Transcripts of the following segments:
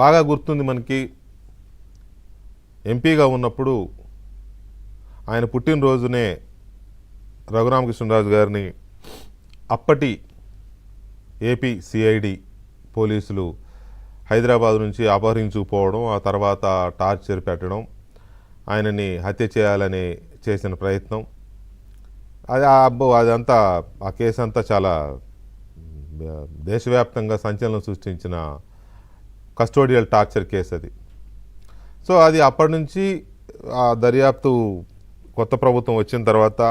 బాగా గుర్తుంది మనకి. ఎంపీగా ఉన్నప్పుడు ఆయన పుట్టినరోజునే రఘురామకృష్ణరాజు గారిని అప్పటి ఏపీ సిఐడి పోలీసులు హైదరాబాద్ నుంచి అపహరించుకుపోవడం, ఆ తర్వాత టార్చర్ పెట్టడం, ఆయనని హత్య చేయాలని చేసిన ప్రయత్నం, అదంతా ఆ కేసు అంతా చాలా దేశవ్యాప్తంగా సంచలనం సృష్టించిన కస్టోడియల్ టార్చర్ కేసు అది. సో అది అప్పటి నుంచి ఆ దర్యాప్తు కొత్త ప్రభుత్వం వచ్చిన తర్వాత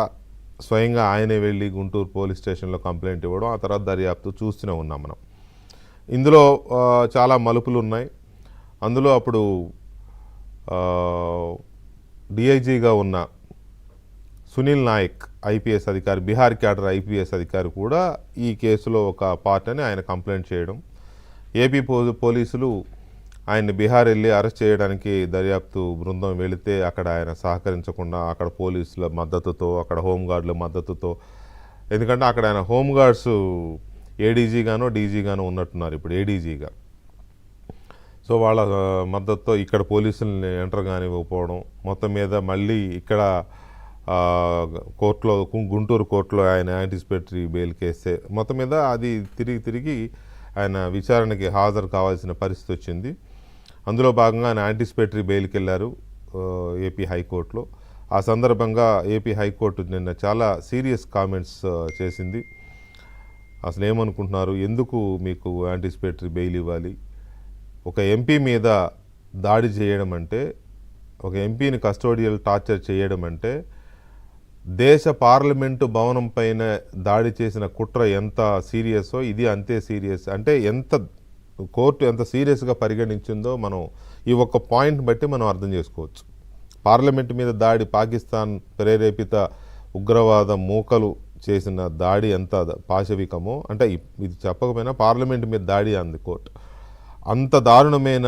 స్వయంగా ఆయనే వెళ్ళి గుంటూరు పోలీస్ స్టేషన్లో కంప్లైంట్ ఇవ్వడం, ఆ తర్వాత దర్యాప్తు చూస్తూనే ఉన్నాం మనం. ఇందులో చాలా మలుపులు ఉన్నాయి. అందులో అప్పుడు డిఐజీగా ఉన్న సునీల్ నాయక్ ఐపీఎస్ అధికారి, బీహార్ క్యాడర్ ఐపీఎస్ అధికారి కూడా ఈ కేసులో ఒక పార్ట్ అని ఆయన కంప్లైంట్ చేయడం, ఏపీ పోలీసులు ఆయన్ని బీహార్ వెళ్ళి అరెస్ట్ చేయడానికి దర్యాప్తు బృందం వెళితే అక్కడ ఆయన సహకరించకుండా, అక్కడ పోలీసుల మద్దతుతో, అక్కడ హోంగార్డుల మద్దతుతో, ఎందుకంటే అక్కడ ఆయన హోంగార్డ్స్ ఏడీజీగానో డీజీగానో ఉన్నట్టున్నారు ఇప్పుడు ఏడీజీగా. సో వాళ్ళ మద్దతుతో ఇక్కడ పోలీసుల్ని ఎంటర్ కానివ్వకపోవడం, మొత్తం మీద మళ్ళీ ఇక్కడ కోర్టులో, గుంటూరు కోర్టులో ఆయన యాంటిసిపేటరీ బెయిల్ కేసే, మొత్తం మీద అది తిరిగి ఆయన విచారణకి హాజరు కావాల్సిన పరిస్థితి వచ్చింది. అందులో భాగంగా ఆయన యాంటిసిపేటరీ బెయిల్కి వెళ్ళారు ఏపీ హైకోర్టులో. ఆ సందర్భంగా ఏపీ హైకోర్టు నిన్న చాలా సీరియస్ కామెంట్స్ చేసింది. అసలు ఏమనుకుంటున్నారు, ఎందుకు మీకు యాంటిసిపేటరీ బెయిల్ ఇవ్వాలి, ఒక ఎంపీ మీద దాడి చేయడం అంటే, ఒక ఎంపీని కస్టోడియల్ టార్చర్ చేయడం అంటే, దేశ పార్లమెంటు భవనం పైన దాడి చేసిన కుట్ర ఎంత సీరియస్సో ఇది అంతే సీరియస్. అంటే కోర్టు ఎంత సీరియస్గా పరిగణించిందో మనం ఈ ఒక్క పాయింట్ బట్టి మనం అర్థం చేసుకోవచ్చు. పార్లమెంటు మీద దాడి, పాకిస్తాన్ ప్రేరేపిత ఉగ్రవాద మూకలు చేసిన దాడి ఎంత పాశవికమో, అంటే ఇది చెప్పకపోయినా పార్లమెంటు మీద దాడి అంది కోర్టు, అంత దారుణమైన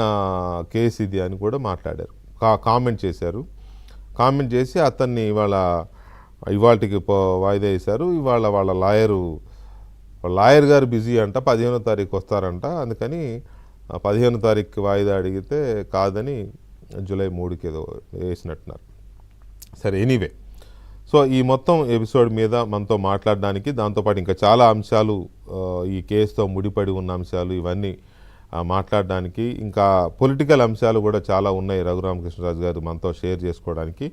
కేసు ఇది అని కూడా మాట్లాడారు, కామెంట్ చేశారు. కామెంట్ చేసి అతన్ని ఇవాళకి వాయిదా వేశారు. ఇవాళ వాళ్ళ లాయర్ గారు బిజీ అంట, 15వ తారీఖు వస్తారంట, అందుకని 15వ తారీఖు వాయిదా అడిగితే కాదని జూలై 3కి ఏదో వేసినట్టున్నారు. సరే, ఎనీవే, సో ఈ మొత్తం ఎపిసోడ్ మీద మనతో మాట్లాడడానికి, దాంతోపాటు ఇంకా చాలా అంశాలు, ఈ కేసుతో ముడిపడి ఉన్న అంశాలు ఇవన్నీ మాట్లాడడానికి, ఇంకా పొలిటికల్ అంశాలు కూడా చాలా ఉన్నాయి రఘురామకృష్ణరాజు గారు మనతో షేర్ చేసుకోవడానికి.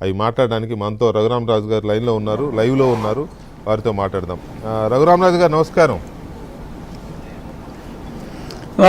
అవి మాట్లాడడానికి మనతో రఘురామరాజు గారు లైవ్లో ఉన్నారు, వారితో మాట్లాడదాం. రఘురామరాజు గారు నమస్కారం.